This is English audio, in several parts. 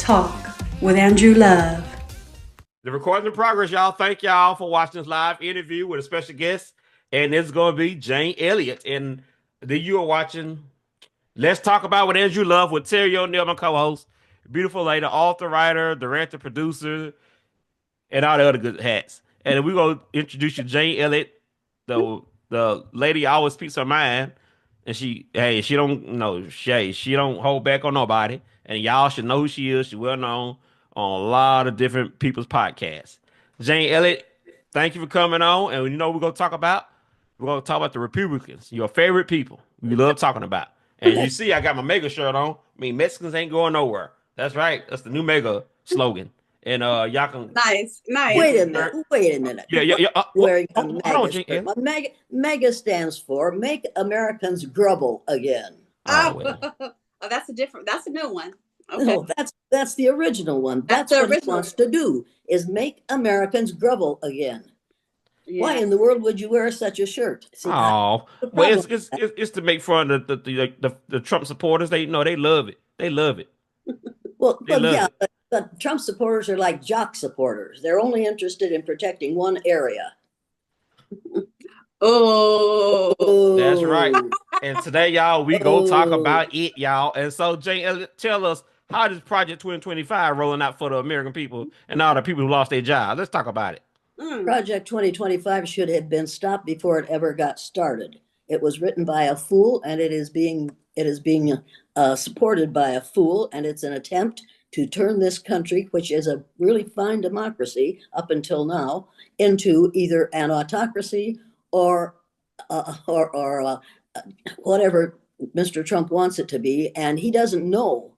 Talk with Andrew Love. The recording in progress, y'all. Thank y'all for watching this live interview with a special guest. And it's going to be Jane Elliott. And then you are watching Let's Talk About with Andrew Love with Terry O'Neill, my co-host. Beautiful lady, author, writer, director, producer, and all the other good hats. And we're going to introduce you to Jane Elliott, the lady always speaks her mind. And she don't she don't hold back on nobody. And y'all should know who she is. She's well known on a lot of different people's podcasts. Jane Elliott, thank you for coming on. And you know what we're gonna talk about? We're gonna talk about the Republicans, your favorite people you love talking about. And you see, I got my mega shirt on. I mean, Mexicans ain't going nowhere. That's right. That's the new mega slogan. And y'all can nice. Wait a minute. Yeah. Wearing a hold MAGA on, Jane shirt. MAGA stands for Make Americans Grubble Again. Well. Oh, that's a new one. Okay. No, that's the original one. That's the what original. he wants to do, is make Americans grubble again. Yeah. Why in the world would you wear such a shirt? See, well, it's to make fun of the Trump supporters. They love it. They love it. Well, but Trump supporters are like jock supporters. They're only interested in protecting one area. Oh, That's right. And today, y'all, we go talk about it, y'all. And so, Jane, tell us, how does Project 2025 rolling out for the American people and all the people who lost their jobs? Let's talk about it. Project 2025 should have been stopped before it ever got started. It was written by a fool, and it is being supported by a fool, and it's an attempt to turn this country, which is a really fine democracy up until now, into either an autocracy or whatever Mr. Trump wants it to be. And he doesn't know.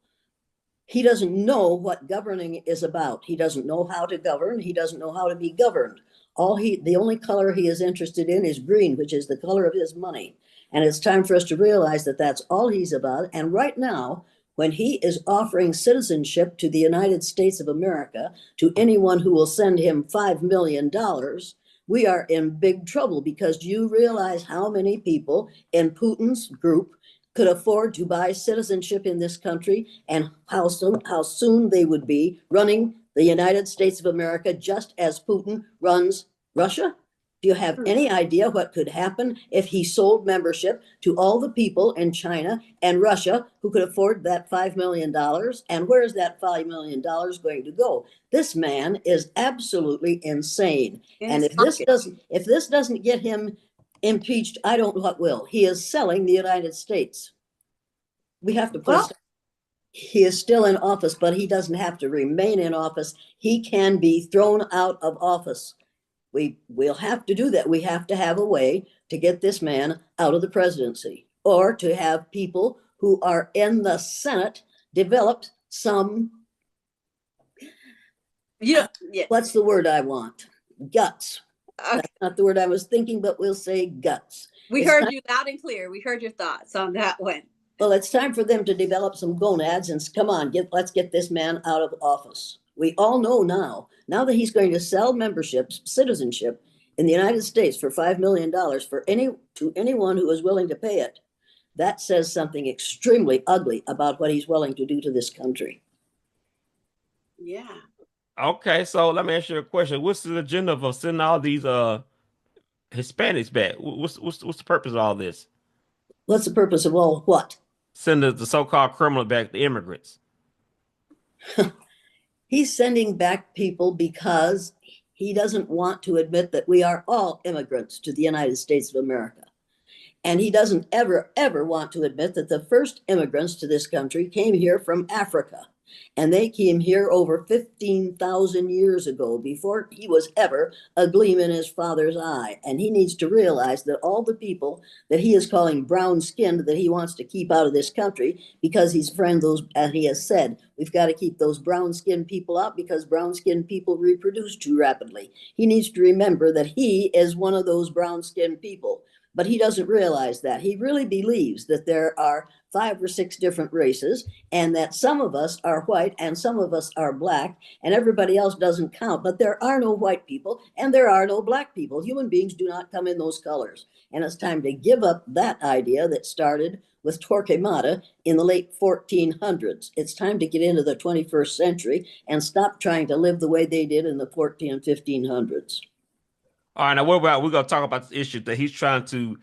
He doesn't know what governing is about. He doesn't know how to govern. He doesn't know how to be governed. The only color he is interested in is green, which is the color of his money. And it's time for us to realize that that's all he's about. And right now, when he is offering citizenship to the United States of America to anyone who will send him $5 million, we are in big trouble, because do you realize how many people in Putin's group could afford to buy citizenship in this country, and how soon they would be running the United States of America just as Putin runs Russia? Do you have any idea what could happen if he sold membership to all the people in China and Russia who could afford that $5 million? And where is that $5 million going to go? This man is absolutely insane. And if this doesn't get him impeached, I don't know what will. He is selling the United States. We have to put he is still in office, but he doesn't have to remain in office. He can be thrown out of office. We'll have to do that. We have to have a way to get this man out of the presidency, or to have people who are in the Senate develop some, what's the word I want? Guts. Okay. That's not the word I was thinking, but we'll say guts. We heard you loud and clear. We heard your thoughts on that one. Well, it's time for them to develop some gonads and come on, let's get this man out of office. We all know now that he's going to sell citizenship in the United States for $5 million to anyone who is willing to pay it. That says something extremely ugly about what he's willing to do to this country. Yeah. Okay, so let me ask you a question. What's the agenda for sending all these Hispanics back? What's the purpose of all this? What's the purpose of all what? Send the so-called criminals back, the immigrants. He's sending back people because he doesn't want to admit that we are all immigrants to the United States of America. And he doesn't ever want to admit that the first immigrants to this country came here from Africa. And they came here over 15,000 years ago, before he was ever a gleam in his father's eye. And he needs to realize that all the people that he is calling brown-skinned, that he wants to keep out of this country, because he's friend those, as he has said, we've got to keep those brown-skinned people out because brown-skinned people reproduce too rapidly. He needs to remember that he is one of those brown-skinned people. But he doesn't realize that. He really believes that there are 5 or 6 different races, and that some of us are white and some of us are black, and everybody else doesn't count. But there are no white people and there are no black people. Human beings do not come in those colors. And it's time to give up that idea that started with Torquemada in the late 1400s. It's time to get into the 21st century and stop trying to live the way they did in the 14 and 1500s. All right, now what about we're gonna talk about the issue that he's trying to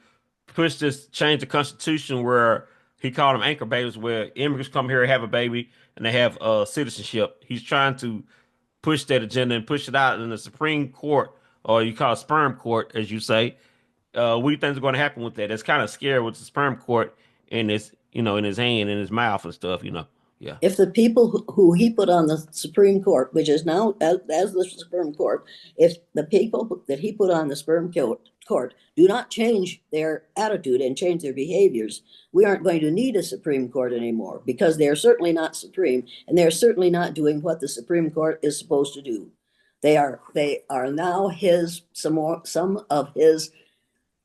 push this change the constitution where he called them anchor babies, where immigrants come here and have a baby and they have citizenship. He's trying to push that agenda and push it out in the Supreme Court, or you call it sperm court, as you say. What do you think is going to happen with that? It's kind of scary with the sperm court in his, in his hand, in his mouth and stuff. Yeah. If the people who he put on the Supreme Court, which is now as the Supreme Court, if the people that he put on the Supreme Court do not change their attitude and change their behaviors, we aren't going to need a Supreme Court anymore, because they are certainly not supreme, and they're certainly not doing what the Supreme Court is supposed to do. They are now some of his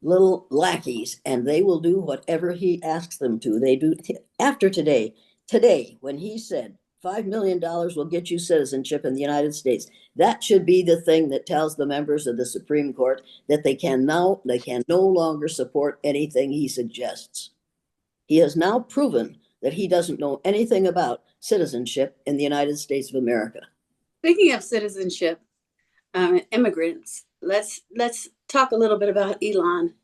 little lackeys, and they will do whatever he asks them to. They do. After today, when he said $5 million will get you citizenship in the United States, that should be the thing that tells the members of the Supreme Court that they can no longer support anything he suggests. He has now proven that he doesn't know anything about citizenship in the United States of America. Speaking of citizenship, immigrants, let's talk a little bit about Elon.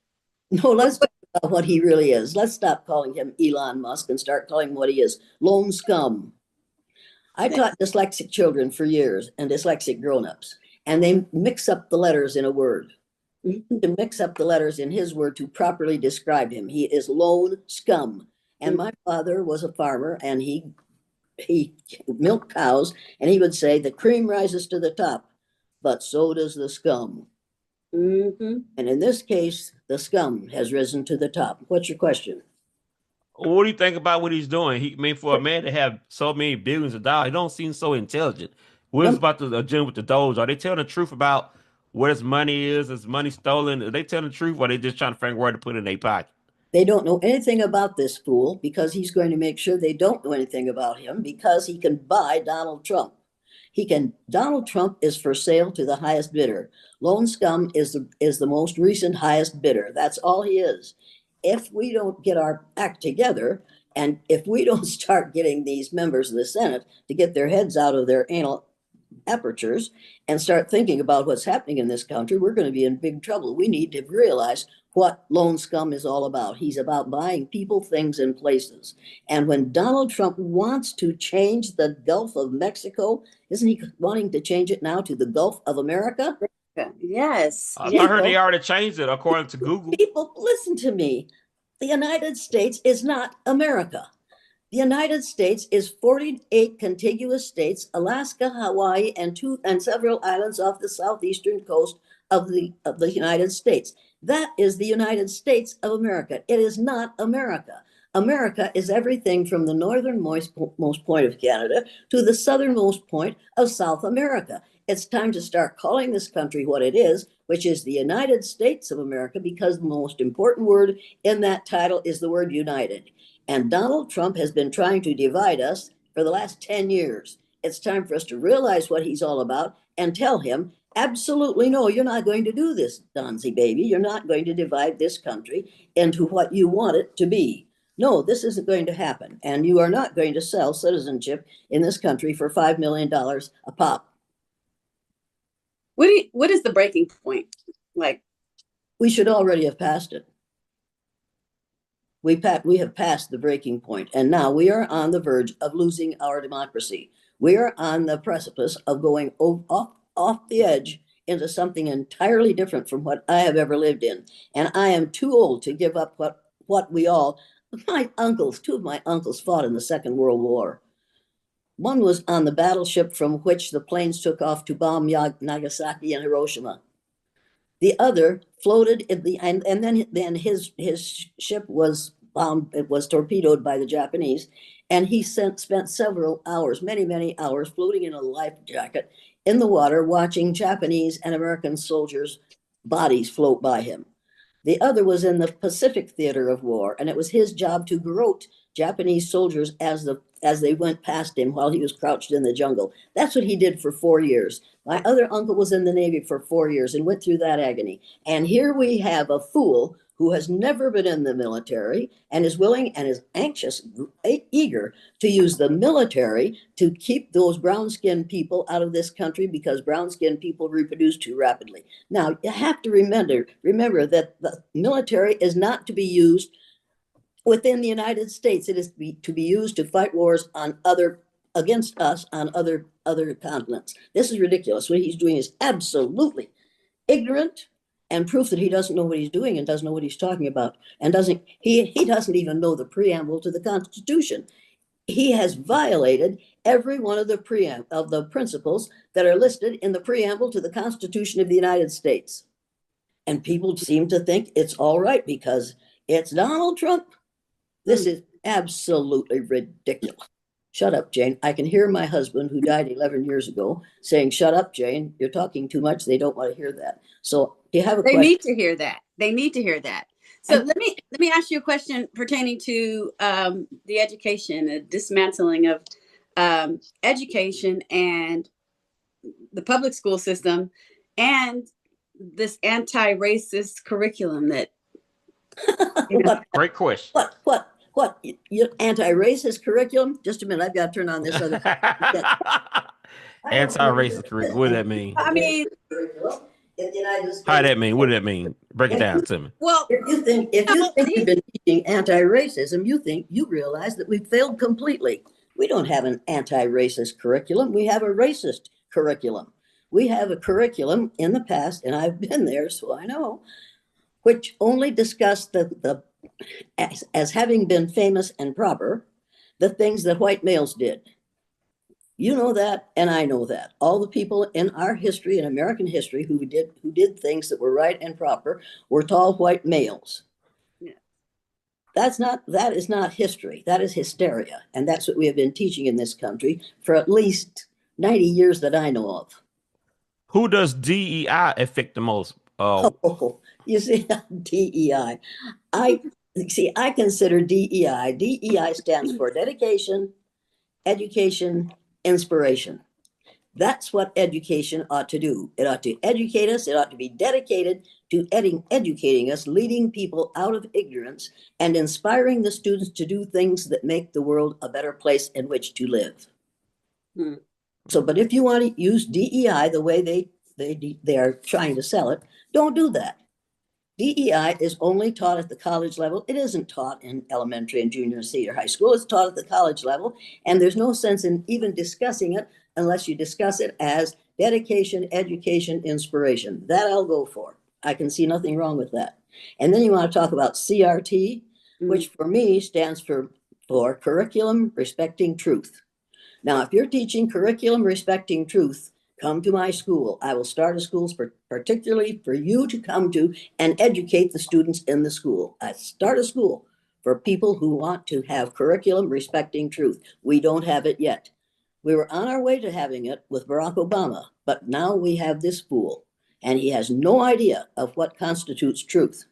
No, let's talk about what he really is. Let's stop calling him Elon Musk and start calling him what he is: lone scum. I taught dyslexic children for years and dyslexic grown-ups, and they mix up the letters in a word. To mix up the letters in his word to properly describe him. He is lone scum. And my father was a farmer, and he milked cows, and he would say, the cream rises to the top, but so does the scum. Mm-hmm. And in this case, the scum has risen to the top. What's your question? What do you think about what he's doing? For a man to have so many billions of dollars, he don't seem so intelligent. What is about the agenda with the Doge? Are they telling the truth about where his money is? Is money stolen? Are they telling the truth, or are they just trying to figure out where to put it in their pocket? They don't know anything about this fool, because he's going to make sure they don't know anything about him, because he can buy Donald Trump. Donald Trump is for sale to the highest bidder. Lone scum is the most recent highest bidder. That's all he is. If we don't get our act together, and if we don't start getting these members of the Senate to get their heads out of their anal apertures and start thinking about what's happening in this country, we're going to be in big trouble. We need to realize what lone scum is all about. He's about buying people, things, and places. And when Donald Trump wants to change the Gulf of Mexico, isn't he wanting to change it now to the Gulf of America? Yes. I heard they already changed it according to Google. People, listen to me. The United States is not America. The United States is 48 contiguous states, Alaska, Hawaii, and several islands off the southeastern coast of the United States. That is the United States of America. It is not America. America is everything from the northernmost point of Canada to the southernmost point of South America. It's time to start calling this country what it is, which is the United States of America, because the most important word in that title is the word united. And Donald Trump has been trying to divide us for the last 10 years. It's time for us to realize what he's all about and tell him, absolutely no, you're not going to do this, Donzi baby. You're not going to divide this country into what you want it to be. No, this isn't going to happen. And you are not going to sell citizenship in this country for $5 million a pop. What is the breaking point? Like, we should already have passed it. We have passed the breaking point, and now we are on the verge of losing our democracy. We are on the precipice of going off the edge into something entirely different from what I have ever lived in. And I am too old to give up what we all, two of my uncles fought in the Second World War. One was on the battleship from which the planes took off to bomb Nagasaki and Hiroshima. The other floated and then his ship was bombed. It was torpedoed by the Japanese, and he spent several hours, many hours, floating in a life jacket in the water, watching Japanese and American soldiers' bodies float by him. The other was in the Pacific theater of war, and it was his job to garrote Japanese soldiers as they went past him while he was crouched in the jungle. That's what he did for 4 years. My other uncle was in the Navy for 4 years and went through that agony. And here we have a fool who has never been in the military and is willing and is anxious, eager to use the military to keep those brown-skinned people out of this country because brown-skinned people reproduce too rapidly. Now, you have to remember that the military is not to be used within the United States. It is to be used to fight wars on against us on other continents. This is ridiculous. What he's doing is absolutely ignorant and proof that he doesn't know what he's doing and doesn't know what he's talking about, and he doesn't even know the preamble to the Constitution. He has violated every one of the principles that are listed in the preamble to the Constitution of the United States. And people seem to think it's all right because it's Donald Trump. This is absolutely ridiculous. Shut up, Jane. I can hear my husband, who died 11 years ago, saying, "Shut up, Jane. You're talking too much." They don't want to hear that. So do you have a question? They need to hear that. They need to hear that. So let me ask you a question pertaining to the education, the dismantling of education and the public school system, and this anti-racist curriculum that. Great question. What? Anti-racist curriculum? Just a minute. I've got to turn on this other. Anti-racist curriculum. What does that mean? I mean, in the United States. How that mean? What does that mean? Break it down to me. well, If you think you've been teaching anti-racism, you realize that we've failed completely. We don't have an anti-racist curriculum. We have a racist curriculum. We have a curriculum in the past, and I've been there, so I know, which only discussed as having been famous and proper, the things that white males did. You know that, and I know that. All the people in our history, in American history, who did things that were right and proper were tall white males. Yeah. That is not history. That is hysteria. And that's what we have been teaching in this country for at least 90 years that I know of. Who does DEI affect the most? You see, DEI. I consider DEI. DEI stands for dedication, education, inspiration. That's what education ought to do. It ought to educate us. It ought to be dedicated to educating us, leading people out of ignorance, and inspiring the students to do things that make the world a better place in which to live. So, but if you want to use DEI the way they are trying to sell it, don't do that. DEI is only taught at the college level. It isn't taught in elementary and junior and senior high school. It's taught at the college level, and there's no sense in even discussing it unless you discuss it as dedication, education, inspiration. That I'll go for. I can see nothing wrong with that. And then you want to talk about CRT, which for me stands for curriculum respecting truth. Now, if you're teaching curriculum respecting truth, come to my school. I will start a school particularly for you to come to and educate the students in the school. I start a school for people who want to have curriculum respecting truth. We don't have it yet. We were on our way to having it with Barack Obama, but now we have this fool, and he has no idea of what constitutes truth.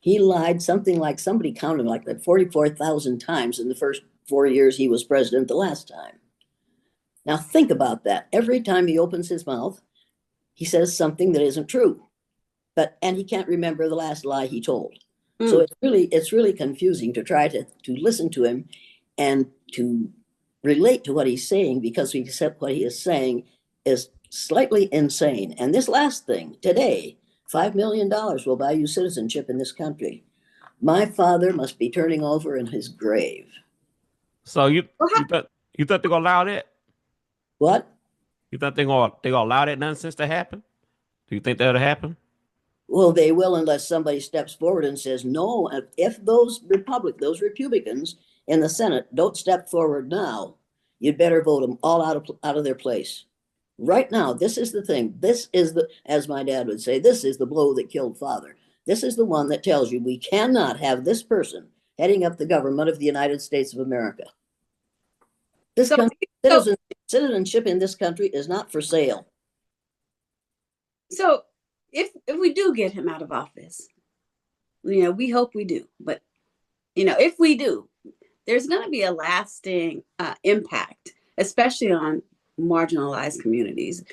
He lied something like, somebody counted like that 44,000 times in the first 4 years he was president the last time. Now think about that. Every time he opens his mouth, he says something that isn't true, and he can't remember the last lie he told. So it's really confusing to try to listen to him and to relate to what he's saying, because what he is saying is slightly insane. And this last thing today, $5 million will buy you citizenship in this country. My father must be turning over in his grave. So you thought they're gonna allow that? What? You think they're gonna allow that nonsense to happen? Do you think that'll happen? Well, they will, unless somebody steps forward and says no. If those Republicans in the Senate don't step forward now, you'd better vote them all out of their place. Right now, this is the thing. This is as my dad would say, this is the blow that killed father. This is the one that tells you we cannot have this person heading up the government of the United States of America. Citizenship in this country is not for sale. So if we do get him out of office, we hope we do, but if we do, there's going to be a lasting impact, especially on marginalized communities.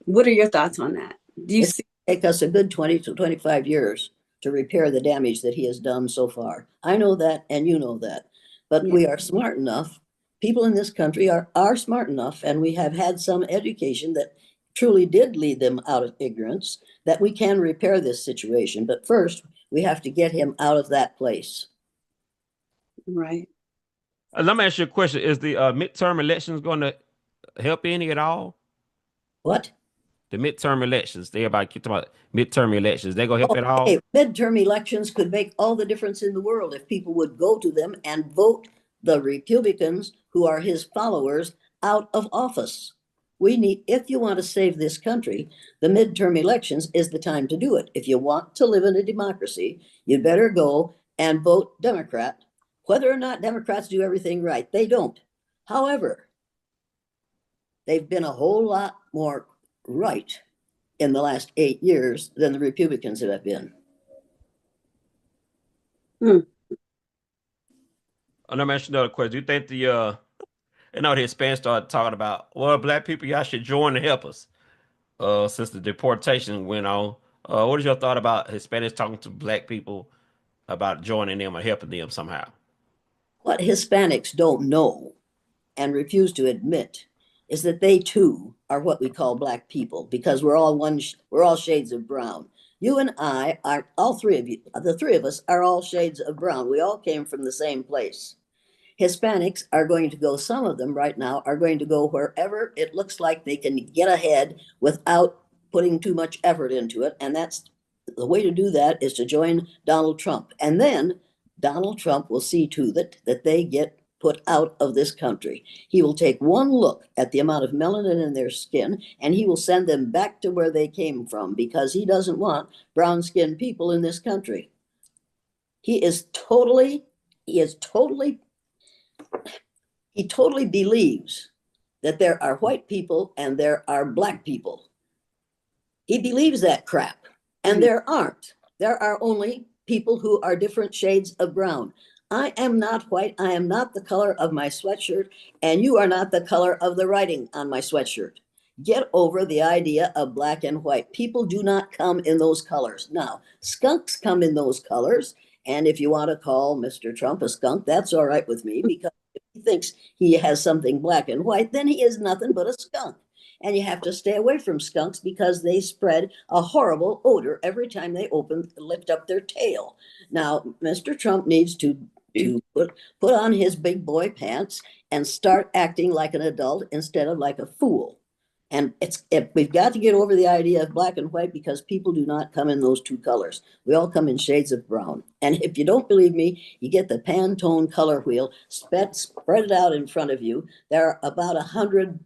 What are your thoughts on that? Do you see? Take us a good 20 to 25 years to repair the damage that he has done so far. I know that, and you know that. But Yeah. we are smart enough. People in this country are smart enough, and we have had some education that truly did lead them out of ignorance, that we can repair this situation. But first, we have to get him out of that place. Right. Let me ask you a question. Is the midterm elections going to help any at all? What? The midterm elections. Everybody keep talking about midterm elections. They going to help at all? Okay, midterm elections could make all the difference in the world if people would go to them and vote the Republicans, who are his followers, out of office. We need, if you want to save this country, the midterm elections is the time to do it. If you want to live in a democracy, you'd better go and vote Democrat. Whether or not Democrats do everything right, they don't. However, they've been a whole lot more right in the last 8 years than the Republicans have been. And I'm asking another question. Do you think the Hispanics started talking about, well, black people, y'all should join to help us since the deportation went on? What is your thought about Hispanics talking to black people about joining them or helping them somehow? What Hispanics don't know and refuse to admit is that they too are what we call black people, because we're all shades of brown. You and I are, all three of you, the three of us are all shades of brown. We all came from the same place. Hispanics are going to go, some of them right now are going to go wherever it looks like they can get ahead without putting too much effort into it. And that's the way to do that, is to join Donald Trump. And then Donald Trump will see to that they get put out of this country. He will take one look at the amount of melanin in their skin, and he will send them back to where they came from, because he doesn't want brown-skinned people in this country. He totally believes that there are white people and there are black people. He believes that crap. And there aren't. There are only people who are different shades of brown. I am not white. I am not the color of my sweatshirt, and you are not the color of the writing on my sweatshirt. Get over the idea of black and white. People do not come in those colors. Now, skunks come in those colors. And if you want to call Mr. Trump a skunk, that's all right with me, because if he thinks he has something black and white, then he is nothing but a skunk. And you have to stay away from skunks, because they spread a horrible odor every time they lift up their tail. Now, Mr. Trump needs to put on his big boy pants and start acting like an adult instead of like a fool. And we've got to get over the idea of black and white, because people do not come in those two colors. We all come in shades of brown. And if you don't believe me, you get the Pantone color wheel, spread it out in front of you. There are about 100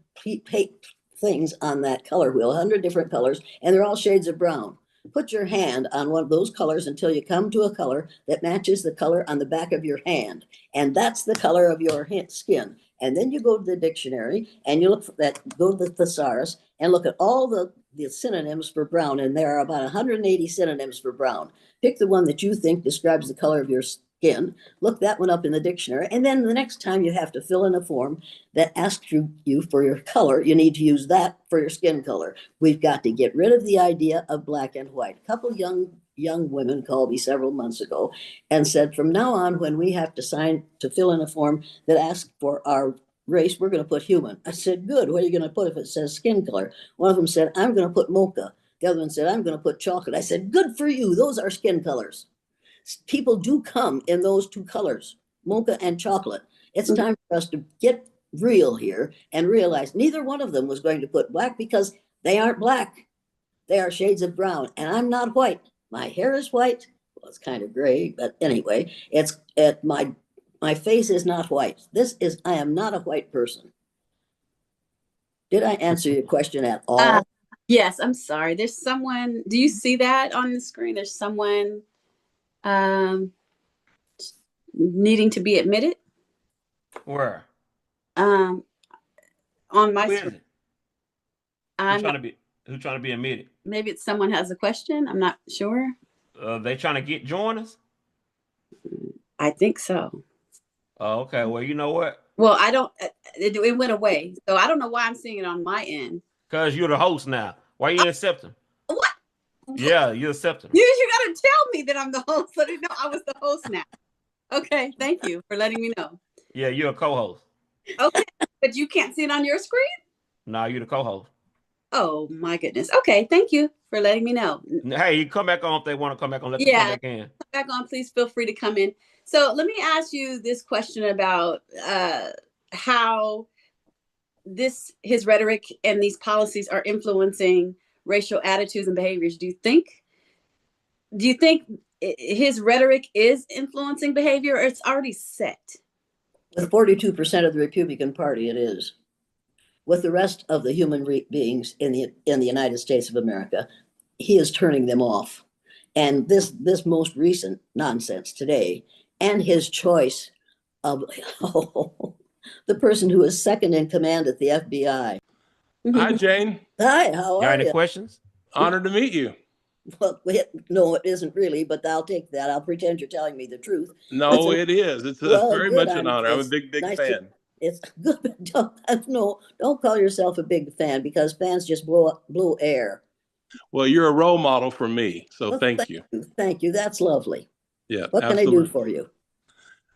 things on that color wheel, 100 different colors, and they're all shades of brown. Put your hand on one of those colors until you come to a color that matches the color on the back of your hand. And that's the color of your skin. And then you go to the dictionary and you look for that, go to the thesaurus and look at all the synonyms for brown. And there are about 180 synonyms for brown. Pick the one that you think describes the color of your skin. Look that one up in the dictionary. And then the next time you have to fill in a form that asks you for your color, you need to use that for your skin color. We've got to get rid of the idea of black and white. A couple young women called me several months ago and said, from now on, when we have to fill in a form that asks for our race, we're going to put human. I said, good. What are you going to put if it says skin color? One of them said, I'm going to put mocha. The other one said, I'm going to put chocolate. I said, good for you. Those are skin colors. People do come in those two colors, mocha and chocolate. It's time for us to get real here and realize neither one of them was going to put black, because they aren't black. They are shades of brown, and I'm not white. My hair is white. Well, it's kind of gray, but anyway, my face is not white. I am not a white person. Did I answer your question at all? Yes, I'm sorry. There's someone, do you see that on the screen? There's someone needing to be admitted. Where? On my Who is screen. it? Who's trying to be admitted? Maybe it's someone has a question. I'm not sure. They trying to join us? I think so. Oh, okay. Well, you know what? Well, I don't, it went away. So I don't know why I'm seeing it on my end. Because you're the host now. Why you accept him? What? Yeah, you accept him. You got gotta tell me that I'm the host so they know I was the host now. Okay, thank you for letting me know. Yeah, you're a co-host. Okay, but you can't see it on your screen? No, you're the co-host. Oh my goodness. Okay, thank you for letting me know. Hey, you come back on if they want to come back on. Let them come Yeah, back in. come back on. Please feel free to come in. So let me ask you this question about how his rhetoric and these policies are influencing racial attitudes and behaviors. Do you think his rhetoric is influencing behavior, or it's already set? With 42% of the Republican Party, it is. With the rest of the human beings in the United States of America, he is turning them off. And this most recent nonsense today, and his choice of the person who is second in command at the FBI. Hi, Jane. Hi, how You got are any you? questions? Honored to meet you. Well, no, it isn't really, but I'll take that. I'll pretend you're telling me the truth. No, it is. It's Well, very good. much an honor. I'm a big nice fan. It's good. Don't call yourself a big fan, because fans just blow air. Well, you're a role model for me, so Well, thank you. Thank you. That's lovely. Yeah, What can I do for you?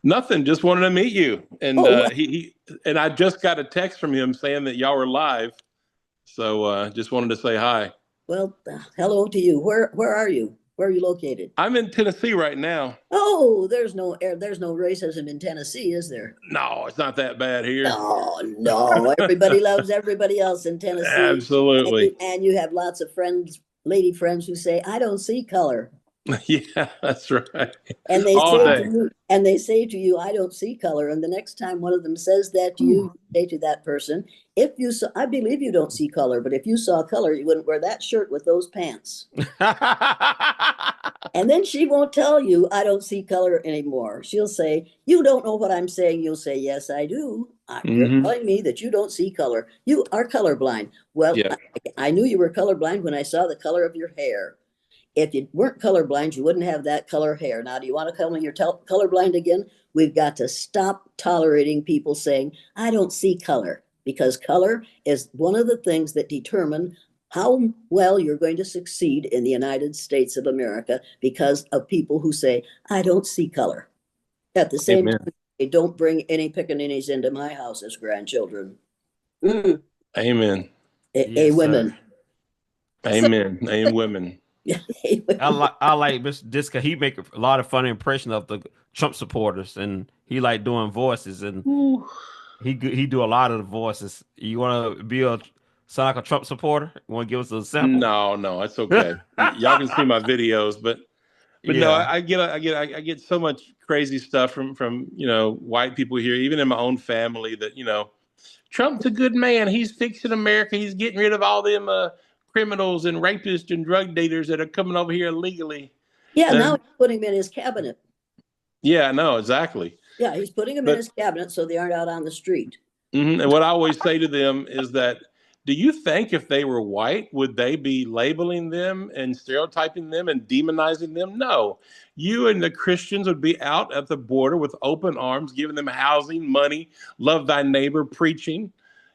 Nothing. Just wanted to meet you, and Oh, he and I just got a text from him saying that y'all were live, so just wanted to say hi. well, hello to you. Where are you? Where are you located? I'm in Tennessee right now. Oh, there's no racism in Tennessee, is there? No, it's not that bad here. No. Everybody loves everybody else in Tennessee. Absolutely. And you have lots of lady friends who say, I don't see color. Yeah, that's right. And they All say day. to you, I don't see color. And the next time one of them says that to you, say to that person, if you saw, I believe you don't see color, but if you saw color, you wouldn't wear that shirt with those pants. And then she won't tell you, I don't see color anymore. She'll say, you don't know what I'm saying. You'll say, yes, I do. You're telling me that you don't see color. You are colorblind. Well, Yeah. I knew you were colorblind when I saw the color of your hair. If you weren't colorblind, you wouldn't have that color hair. Now, do you want to tell me you're colorblind again? We've got to stop tolerating people saying, I don't see color, because color is one of the things that determine how well you're going to succeed in the United States of America, because of people who say, I don't see color. At the same time, they don't bring any pickaninnies into my house as grandchildren. Amen. Yes, women. Amen. Amen. Women. I like Mr. Disca. He make a lot of funny impression of the Trump supporters, and he like doing voices, and he do a lot of the voices. You want to sound like a Trump supporter? You want to give us a sample? No, it's okay. Y'all can see my videos, but Yeah. no, I get so much crazy stuff from white people here, even in my own family, that Trump's a good man. He's fixing America. He's getting rid of all them criminals and rapists and drug dealers that are coming over here illegally. Yeah, now he's putting them in his cabinet. Yeah, no, exactly. Yeah, he's putting them in his cabinet so they aren't out on the street. And what I always say to them is that, do you think if they were white, would they be labeling them and stereotyping them and demonizing them? No. You and the Christians would be out at the border with open arms, giving them housing, money, love thy neighbor, preaching,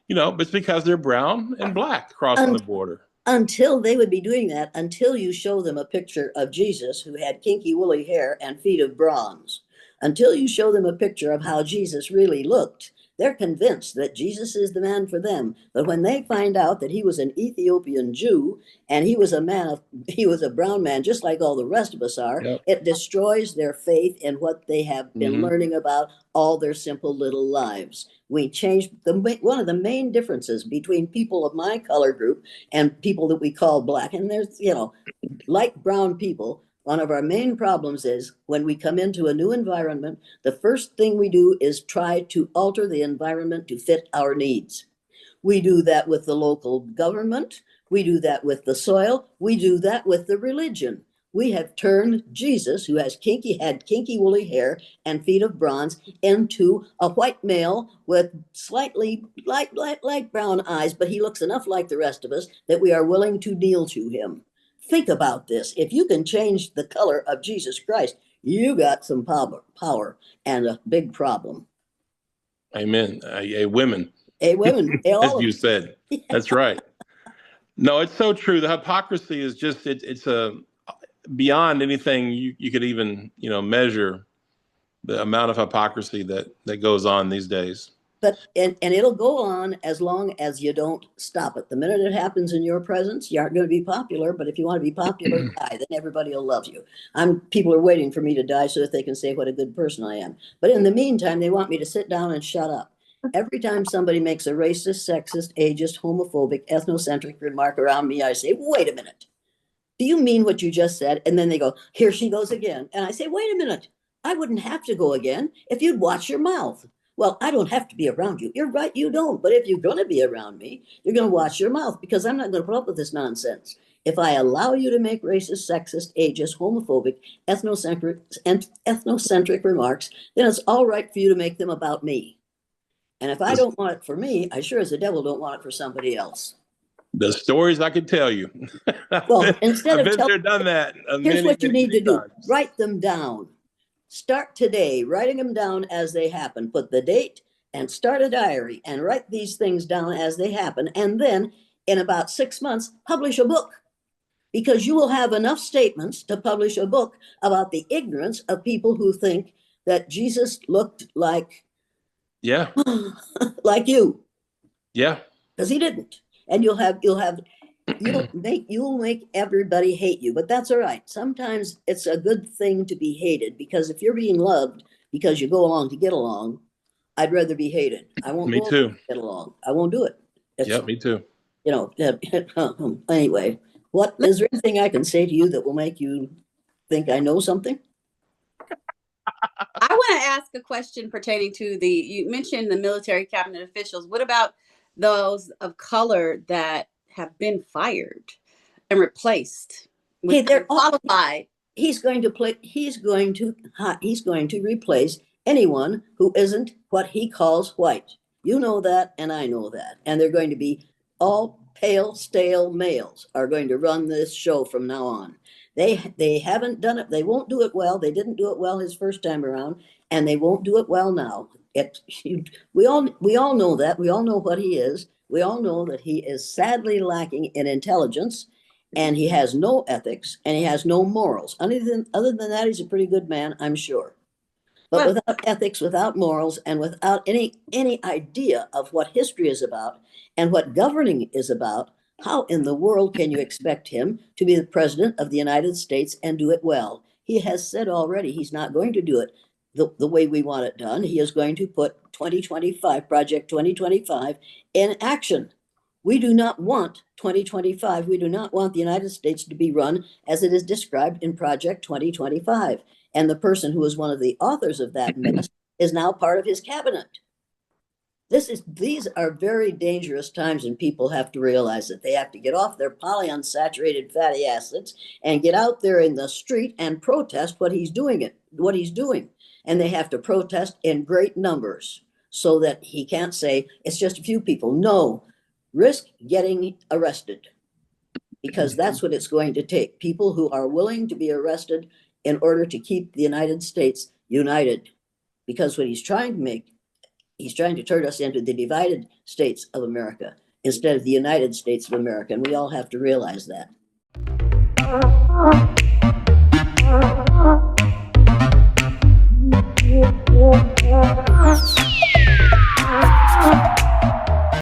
but it's because they're brown and black crossing the border. Until they would be doing that, until you show them a picture of Jesus who had kinky woolly hair and feet of bronze, until you show them a picture of how Jesus really looked, they're convinced that Jesus is the man for them. But when they find out that he was an Ethiopian Jew and he was a brown man, just like all the rest of us are, It destroys their faith in what they have been learning about all their simple little lives. We changed one of the main differences between people of my color group and people that we call black, and there's, like brown people. One of our main problems is when we come into a new environment, the first thing we do is try to alter the environment to fit our needs. We do that with the local government. We do that with the soil. We do that with the religion. We have turned Jesus, who had kinky woolly hair and feet of bronze, into a white male with slightly light brown eyes, but he looks enough like the rest of us that we are willing to kneel to him. Think about this. If you can change the color of Jesus Christ, you got some power and a big problem. Amen. A women. As you said. Yeah. That's right. No, it's so true. The hypocrisy is just, beyond anything you could even, measure the amount of hypocrisy that goes on these days. But and it'll go on as long as you don't stop it. The minute it happens in your presence, you aren't going to be popular. But if you want to be popular, die. Then everybody will love you. People are waiting for me to die so that they can say what a good person I am. But in the meantime, they want me to sit down and shut up. Every time somebody makes a racist, sexist, ageist, homophobic, ethnocentric remark around me, I say, wait a minute. Do you mean what you just said? And then they go, here she goes again. And I say, wait a minute. I wouldn't have to go again if you'd watch your mouth. Well, I don't have to be around you. You're right, you don't. But if you're going to be around me, you're going to watch your mouth, because I'm not going to put up with this nonsense. If I allow you to make racist, sexist, ageist, homophobic, ethnocentric remarks, then it's all right for you to make them about me. And if I don't want it for me, I sure as the devil don't want it for somebody else. The stories I could tell you. Well, instead I've of been there, done that. Here's what you need to do. Times. Write them down. Start today, writing them down as they happen. Put the date and start a diary and write these things down as they happen. And then in about 6 months, publish a book, because you will have enough statements to publish a book about the ignorance of people who think that Jesus looked like, like you. Yeah. Because he didn't. And you'll make everybody hate you, but that's all right. Sometimes it's a good thing to be hated, because if you're being loved because you go along to get along, I'd rather be hated. I won't Me too. to get along. I won't do it. Me too. Anyway, is there anything I can say to you that will make you think I know something? I want to ask a question pertaining to you mentioned the military cabinet officials. What about those of color that have been fired and replaced? They're qualified. He's going to replace anyone who isn't what he calls white. You know that, and I know that. And they're going to be all pale, stale males are going to run this show from now on. They haven't done it. They won't do it well. They didn't do it well his first time around, and they won't do it well now. We all know that. We all know what he is. We all know that he is sadly lacking in intelligence, and he has no ethics, and he has no morals. Other than that, he's a pretty good man, I'm sure. But without ethics, without morals, and without any idea of what history is about and what governing is about, how in the world can you expect him to be the president of the United States and do it well? He has said already he's not going to do it the way we want it done. He is going to put Project 2025 in action. We do not want 2025. We do not want the United States to be run as it is described in Project 2025. And the person who is one of the authors of that mess is now part of his cabinet. These are very dangerous times, and people have to realize that they have to get off their polyunsaturated fatty acids and get out there in the street and protest what he's doing. And they have to protest in great numbers so that he can't say it's just a few people. No, risk getting arrested, because that's what it's going to take. People who are willing to be arrested in order to keep the United States united. Because what he's trying to turn us into the divided states of America instead of the United States of America. And we all have to realize that.